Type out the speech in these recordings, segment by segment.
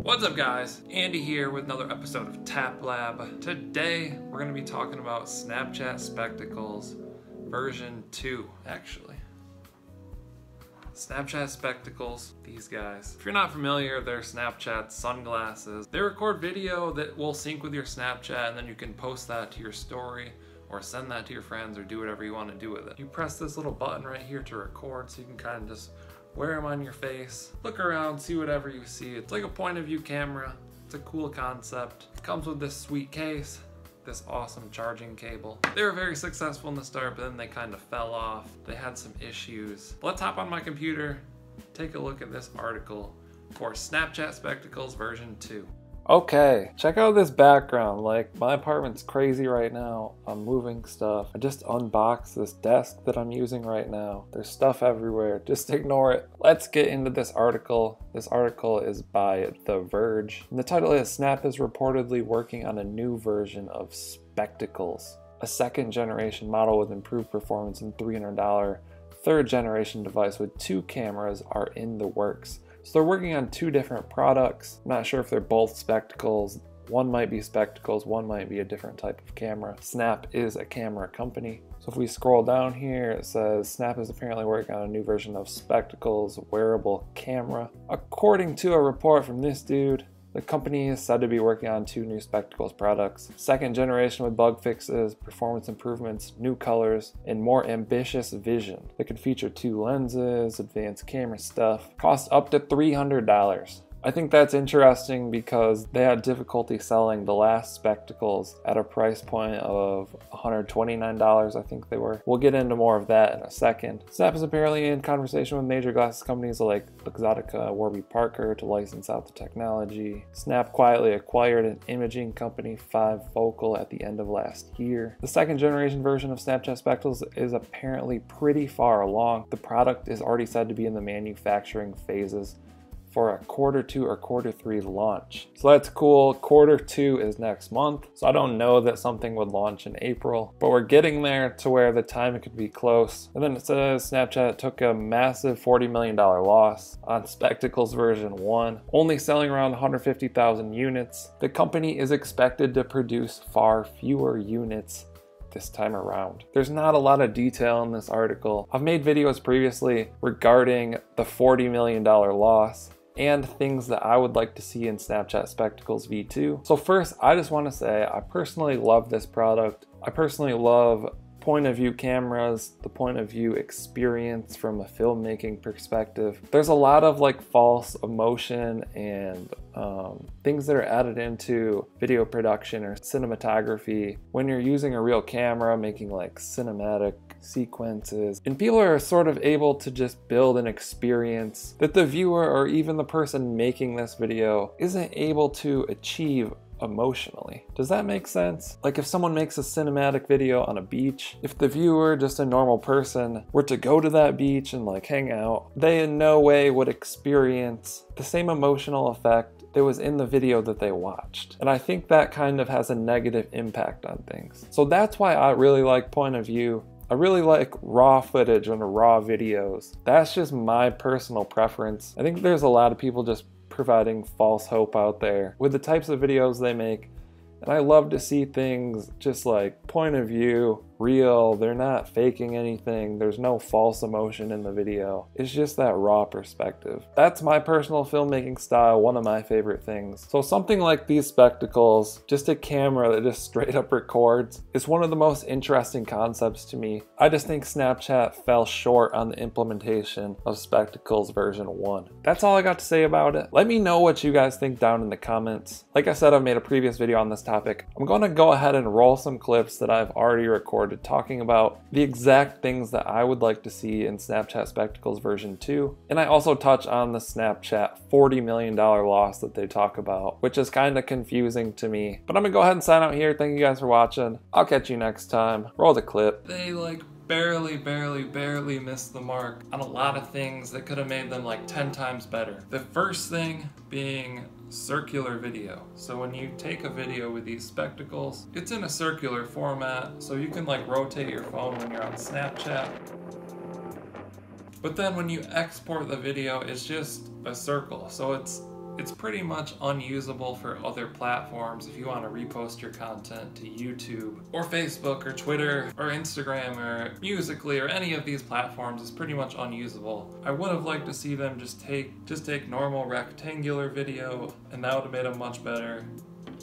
What's up guys, Andy here with another episode of Tap Lab. Today we're going to be talking about Snapchat Spectacles version 2 actually. Snapchat Spectacles, these guys. If you're not familiar, they're Snapchat sunglasses. They record video that will sync with your Snapchat and then you can post that to your story or send that to your friends or do whatever you want to do with it. You press this little button right here to record so you can kind of just wear them on your face, look around, see whatever you see. It's like a point of view camera. It's a cool concept. It comes with this sweet case, this awesome charging cable. They were very successful in the start, but then they kind of fell off. They had some issues. Let's hop on my computer, take a look at this article for Snapchat Spectacles version 2. Okay, check out this background. Like, my apartment's crazy right now. I'm moving stuff. I just unboxed this desk that I'm using right now. There's stuff everywhere. Just ignore it. Let's get into this article. This article is by The Verge. And the title is Snap is reportedly working on a new version of Spectacles. A second generation model with improved performance and $300 third generation device with 2 cameras are in the works. So they're working on 2 different products. I'm not sure if they're both spectacles. One might be spectacles, one might be a different type of camera. Snap is a camera company. So if we scroll down here, it says Snap is apparently working on a new version of Spectacles wearable camera. According to a report from this dude, the company is said to be working on 2 new Spectacles products. Second generation with bug fixes, performance improvements, new colors, and more ambitious vision. They could feature 2 lenses, advanced camera stuff. Cost up to $300. I think that's interesting because they had difficulty selling the last Spectacles at a price point of $129, I think they were. We'll get into more of that in a second. Snap is apparently in conversation with major glasses companies like Luxottica, Warby Parker to license out the technology. Snap quietly acquired an imaging company, 5Focal, at the end of last year. The second generation version of Snapchat Spectacles is apparently pretty far along. The product is already said to be in the manufacturing phases for a Q2 or Q3 launch. So that's cool. Q2 is next month. So I don't know that something would launch in April, but we're getting there to where the time could be close. And then it says Snapchat took a massive $40 million loss on Spectacles version 1, only selling around 150,000 units. The company is expected to produce far fewer units this time around. There's not a lot of detail in this article. I've made videos previously regarding the $40 million loss and things that I would like to see in Snapchat Spectacles V2. So first, I just want to say I personally love this product. I personally love point of view cameras, the point of view experience from a filmmaking perspective. There's a lot of like false emotion and things that are added into video production or cinematography when you're using a real camera, making like cinematic sequences, and people are sort of able to just build an experience that the viewer or even the person making this video isn't able to achieve emotionally. Does that make sense? Like if someone makes a cinematic video on a beach, if the viewer, just a normal person, were to go to that beach and like hang out, they in no way would experience the same emotional effect that was in the video that they watched. And I think that kind of has a negative impact on things. So that's why I really like point of view. I really like raw footage and raw videos. That's just my personal preference. I think there's a lot of people just providing false hope out there with the types of videos they make. And I love to see things just like point of view, real. They're not faking anything. There's no false emotion in the video. It's just that raw perspective. That's my personal filmmaking style, one of my favorite things. So something like these Spectacles, just a camera that just straight up records, is one of the most interesting concepts to me. I just think Snapchat fell short on the implementation of Spectacles version 1. That's all I got to say about it. Let me know what you guys think down in the comments. Like I said, I've made a previous video on this topic. I'm going to go ahead and roll some clips that I've already recorded talking about the exact things that I would like to see in Snapchat Spectacles version 2. And I also touch on the Snapchat $40 million loss that they talk about, which is kind of confusing to me. But I'm gonna go ahead and sign out here. Thank you guys for watching. I'll catch you next time. Roll the clip. They like barely missed the mark on a lot of things that could have made them like 10 times better. The first thing being circular video. So when you take a video with these spectacles, it's in a circular format, so you can like rotate your phone when you're on Snapchat. But then when you export the video, it's just a circle. So it's pretty much unusable for other platforms if you want to repost your content to YouTube or Facebook or Twitter or Instagram or Musical.ly or any of these platforms. Is pretty much unusable. I would have liked to see them just take normal rectangular video, and that would have made them much better.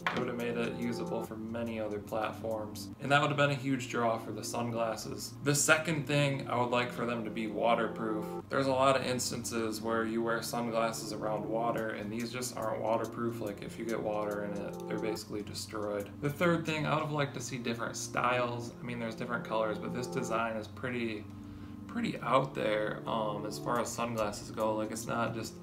It would have made it usable for many other platforms, and that would have been a huge draw for the sunglasses. The second thing, I would like for them to be waterproof. There's a lot of instances where you wear sunglasses around water and these just aren't waterproof. Like if you get water in it, they're basically destroyed. The third thing, I would have liked to see different styles. I mean, there's different colors, but this design is pretty out there as far as sunglasses go. Like it's not just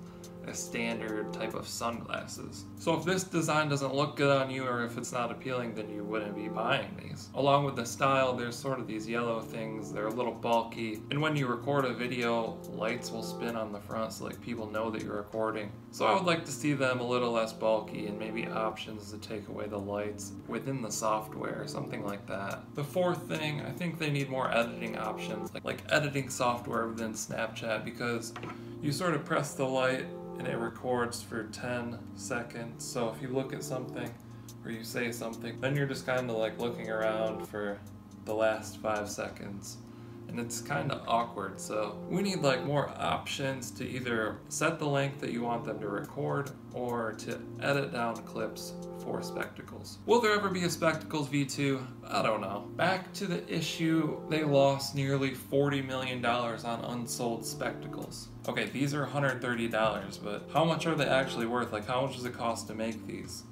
a standard type of sunglasses. So if this design doesn't look good on you, or if it's not appealing, then you wouldn't be buying these. Along with the style, there's sort of these yellow things. They're a little bulky, and when you record a video, lights will spin on the front so like people know that you're recording. So I would like to see them a little less bulky, and maybe options to take away the lights within the software, something like that. The fourth thing, I think they need more editing options, like editing software within Snapchat, because you sort of press the light and it records for 10 seconds. So if you look at something or you say something, then you're just kind of like looking around for the last 5 seconds. And it's kind of awkward. So we need like more options to either set the length that you want them to record or to edit down clips for spectacles. Will there ever be a Spectacles V2? I don't know. Back to the issue, they lost nearly $40 million on unsold spectacles. Okay, these are $130, but how much are they actually worth? Like, how much does it cost to make these?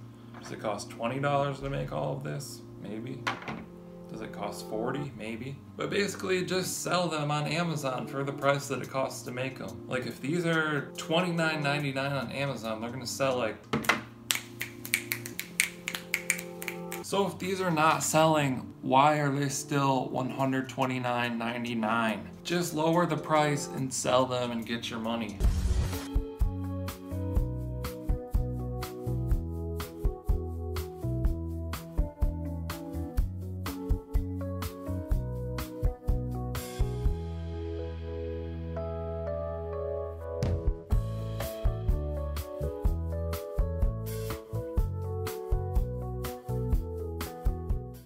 Does it cost $20 to make all of this? Maybe. Does it cost $40? Maybe. But basically, just sell them on Amazon for the price that it costs to make them. Like, if these are $29.99 on Amazon, they're gonna sell like... So if these are not selling, why are they still $129.99? Just lower the price and sell them and get your money.